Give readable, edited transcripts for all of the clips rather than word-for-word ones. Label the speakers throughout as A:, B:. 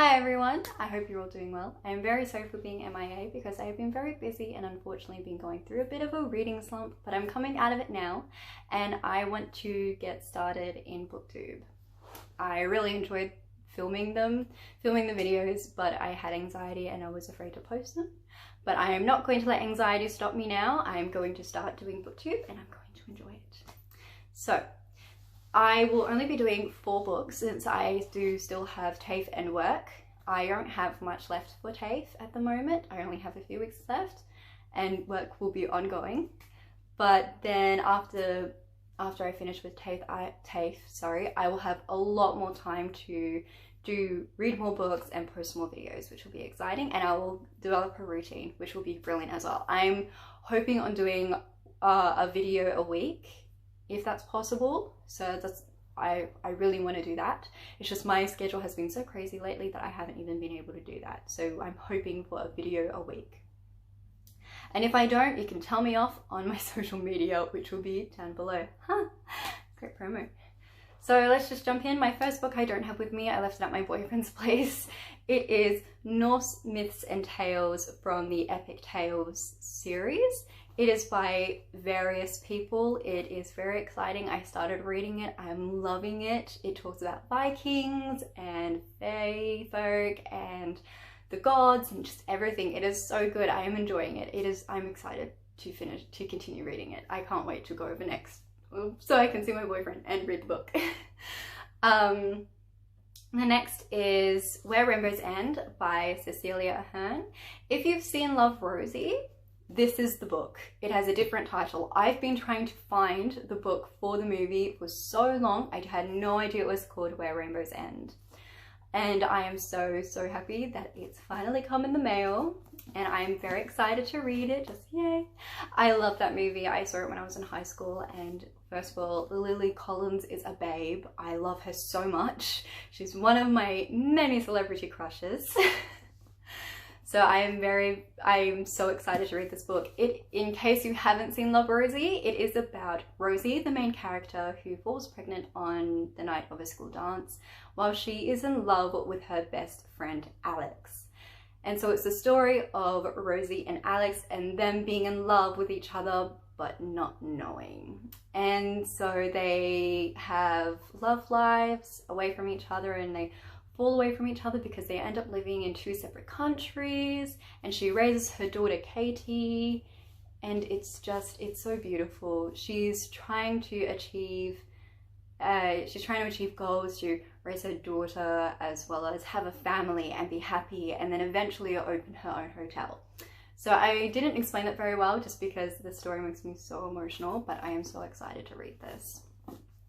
A: Hi everyone, I hope you're all doing well. I am very sorry for being MIA because I have been very busy and unfortunately been going through a bit of a reading slump, but I'm coming out of it now and I want to get started in Booktube. I really enjoyed filming the videos, but I had anxiety and I was afraid to post them. But I am not going to let anxiety stop me now. I am going to start doing Booktube and I'm going to enjoy it. So, I will only be doing 4 books since I do still have TAFE and work. I don't have much left for TAFE at the moment. I only have a few weeks left and work will be ongoing. But then after I finish with TAFE, I will have a lot more time to read more books and post more videos, which will be exciting, and I will develop a routine, which will be brilliant as well. I'm hoping on doing a video a week, if that's possible. So I really want to do that. It's just my schedule has been so crazy lately that I haven't even been able to do that. So I'm hoping for a video a week. And if I don't, you can tell me off on my social media, which will be down below. Great promo. So let's just jump in. My first book I don't have with me. I left it at my boyfriend's place. It is Norse Myths and Tales from the Epic Tales series. It is by various people. It is very exciting. I started reading it. I'm loving it. It talks about Vikings and fae folk and the gods and just everything. It is so good. I am enjoying it. I'm excited to continue reading it. I can't wait to go over next so I can see my boyfriend and read the book. The next is Where Rainbows End by Cecilia Ahern. If you've seen Love, Rosie, this is the book. It has a different title. I've been trying to find the book for the movie for so long. I had no idea it was called Where Rainbows End. And I am so happy that it's finally come in the mail and I'm very excited to read it. Just yay. I love that movie. I saw it when I was in high school, and first of all, Lily Collins is a babe. I love her so much. She's one of my many celebrity crushes. So I'm so excited to read this book. In case you haven't seen Love, Rosie, it is about Rosie, the main character, who falls pregnant on the night of a school dance while she is in love with her best friend, Alex. And so it's the story of Rosie and Alex and them being in love with each other, but not knowing. And so they have love lives away from each other, and they fall away from each other because they end up living in 2 separate countries, and she raises her daughter Katie, and it's so beautiful. She's trying to achieve goals to raise her daughter as well as have a family and be happy, and then eventually open her own hotel. So I didn't explain it very well just because the story makes me so emotional, but I am so excited to read this.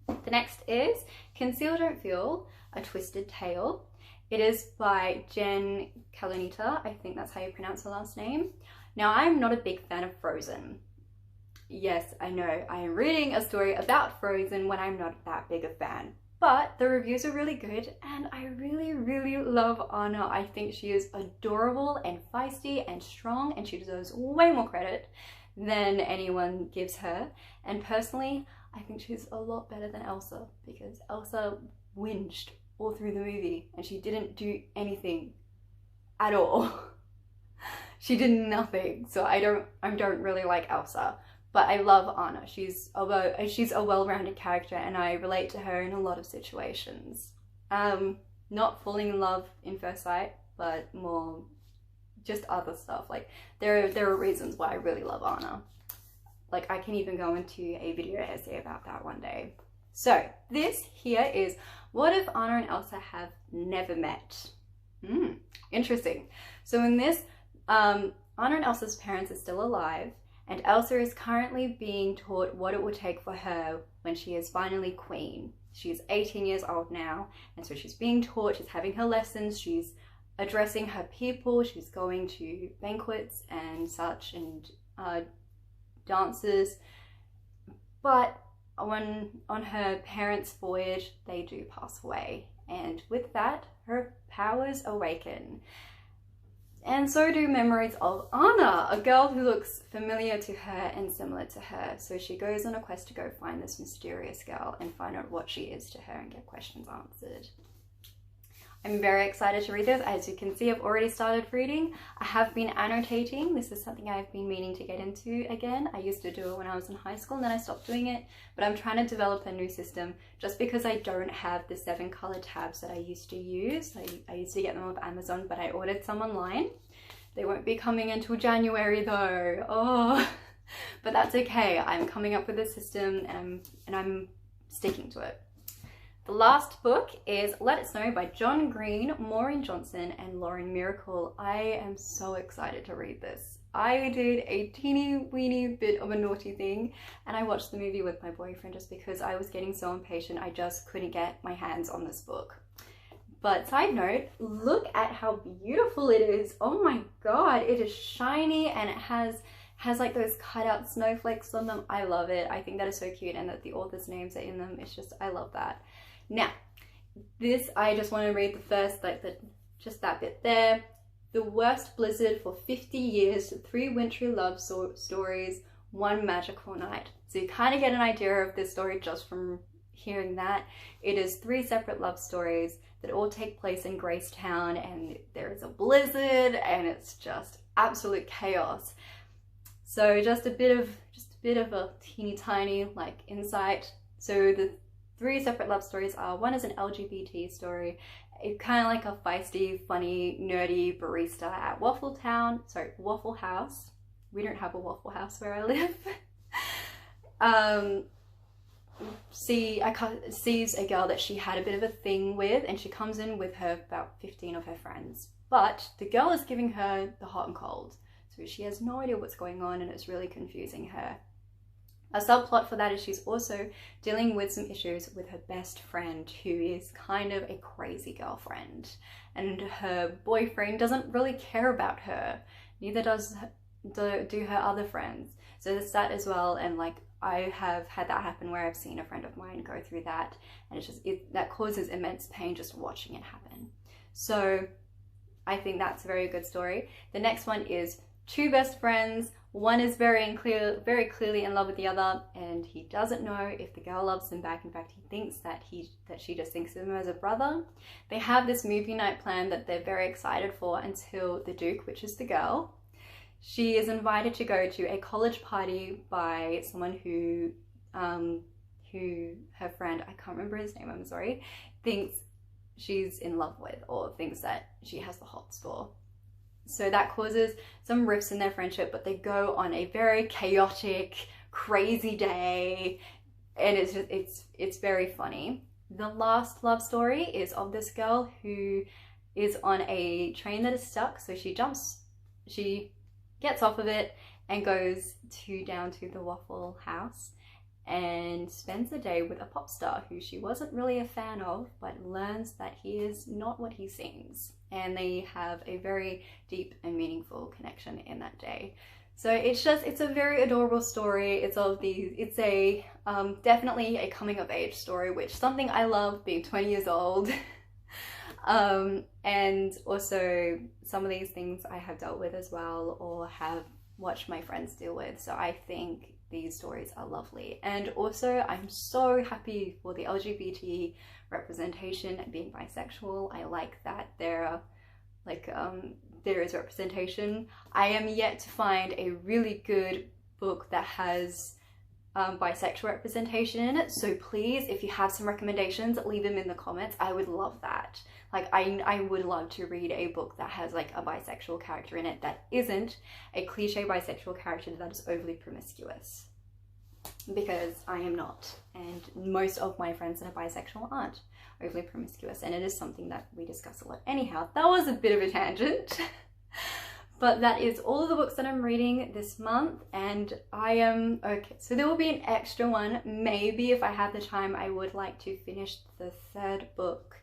A: The next is Conceal, Don't Feel, A Twisted Tale. It is by Jen Kalonita. I think that's how you pronounce her last name. Now, I'm not a big fan of Frozen. Yes, I know, I am reading a story about Frozen when I'm not that big a fan. But the reviews are really good and I really love Anna. I think she is adorable and feisty and strong, and she deserves way more credit than anyone gives her. And personally, I think she's a lot better than Elsa, because Elsa whinged all through the movie and she didn't do anything at all. She did nothing. So I don't really like Elsa, but I love Anna. She's a well-rounded character and I relate to her in a lot of situations. Not falling in love in first sight, but more just other stuff. Like there are reasons why I really love Anna. Like I can even go into a video essay about that one day. So this here is What If Anna and Elsa Have Never Met? Interesting. So in this, Anna and Elsa's parents are still alive, and Elsa is currently being taught what it will take for her when she is finally queen. She's 18 years old now, and so she's being taught, she's having her lessons, she's addressing her people, she's going to banquets and such, and dances. But on her parents' voyage, they do pass away, and with that, her powers awaken. And so do memories of Anna, a girl who looks familiar to her and similar to her. So she goes on a quest to go find this mysterious girl and find out what she is to her and get questions answered. I'm very excited to read this. As you can see, I've already started reading. I have been annotating. This is something I've been meaning to get into again. I used to do it when I was in high school and then I stopped doing it, but I'm trying to develop a new system just because I don't have the 7 color tabs that I used to use. I used to get them off Amazon, but I ordered some online. They won't be coming until January though. Oh, but that's okay. I'm coming up with a system and I'm sticking to it. The last book is Let It Snow by John Green, Maureen Johnson and Lauren Miracle. I am so excited to read this. I did a teeny weeny bit of a naughty thing and I watched the movie with my boyfriend just because I was getting so impatient. I just couldn't get my hands on this book. But side note, look at how beautiful it is. Oh my god, it is shiny and it has like those cutout snowflakes on them. I love it. I think that is so cute, and that the author's names are in them. It's just, I love that. Now, this, I just want to read the first, like just that bit there. The worst blizzard for 50 years, 3 wintry love stories, 1 magical night. So you kind of get an idea of this story just from hearing that. It is 3 separate love stories that all take place in Gracetown, and there is a blizzard and it's just absolute chaos. So just a bit of a teeny tiny like insight. So the 3 separate love stories are, one is an LGBT story. It's kind of like a feisty, funny, nerdy barista at Waffle House. We don't have a Waffle House where I live. Sees a girl that she had a bit of a thing with, and she comes in with her about 15 of her friends. But the girl is giving her the hot and cold. So she has no idea what's going on and it's really confusing her. A subplot for that is she's also dealing with some issues with her best friend, who is kind of a crazy girlfriend, and her boyfriend doesn't really care about her, neither do her other friends. So there's that as well, and like I have had that happen where I've seen a friend of mine go through that, and it's just, that causes immense pain just watching it happen. So I think that's a very good story. The next one is 2 best friends. One is very clearly in love with the other, and he doesn't know if the girl loves him back. In fact, he thinks that she just thinks of him as a brother. They have this movie night planned that they're very excited for until the Duke, which is the girl, she is invited to go to a college party by someone who her friend, I can't remember his name, I'm sorry, thinks she's in love with, or thinks that she has the hots for. So that causes some rifts in their friendship, but they go on a very chaotic, crazy day, and it's very funny. The last love story is of this girl who is on a train that is stuck, so she gets off of it and goes down to the Waffle House and spends the day with a pop star who she wasn't really a fan of, but learns that he is not what he seems. And they have a very deep and meaningful connection in that day. So it's a very adorable story. It's definitely a coming of age story, which is something I love, being 20 years old. And also some of these things I have dealt with as well, or have watched my friends deal with. So I think these stories are lovely. And also I'm so happy for the LGBT representation and being bisexual. I like that there is representation. I am yet to find a really good book that has bisexual representation in it, so please, if you have some recommendations, leave them in the comments. I would love that. Like I would love to read a book that has like a bisexual character in it that isn't a cliche bisexual character that is overly promiscuous, because I am not, and most of my friends that are bisexual aren't overly promiscuous, and it is something that we discuss a lot. Anyhow, that was a bit of a tangent. But that is all of the books that I'm reading this month, and I am okay. So there will be an extra one. Maybe if I have the time, I would like to finish the 3rd book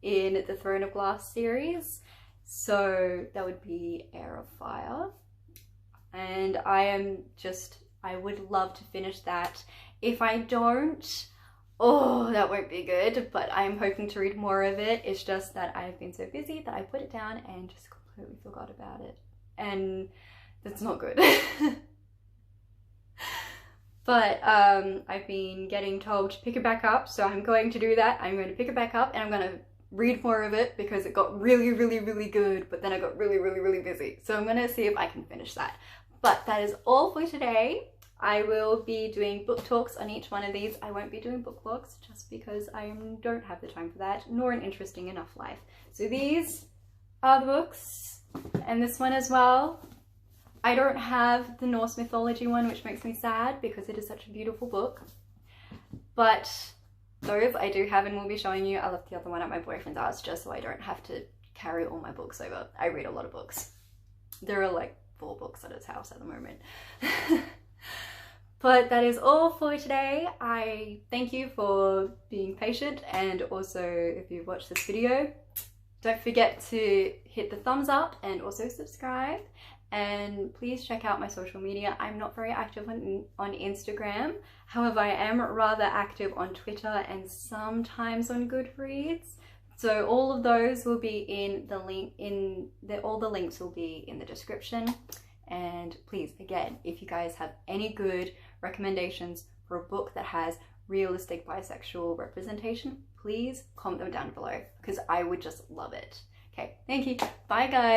A: in the Throne of Glass series. So that would be Heir of Fire. And I would love to finish that. If I don't, oh, that won't be good, but I'm hoping to read more of it. It's just that I've been so busy that I put it down and just completely forgot about it. And that's not good. But I've been getting told to pick it back up, so I'm going to do that. I'm going to pick it back up, and I'm going to read more of it because it got really, really, really good, but then I got really, really, really busy. So I'm gonna see if I can finish that. But that is all for today. I will be doing book talks on each one of these. I won't be doing book vlogs just because I don't have the time for that, nor an interesting enough life. So these are the books, and this one as well. I don't have the Norse mythology one, which makes me sad because it is such a beautiful book. But those I do have and will be showing you. I left the other one at my boyfriend's house just so I don't have to carry all my books over. I read a lot of books. There are like 4 books at his house at the moment. But that is all for today. I thank you for being patient, and also if you've watched this video, don't forget to hit the thumbs up and also subscribe. And please check out my social media. I'm not very active on Instagram. However, I am rather active on Twitter and sometimes on Goodreads. So all of those will be in the link all the links will be in the description. And please, again, if you guys have any good recommendations for a book that has realistic bisexual representation, please comment them down below because I would just love it. Okay, thank you. Bye guys.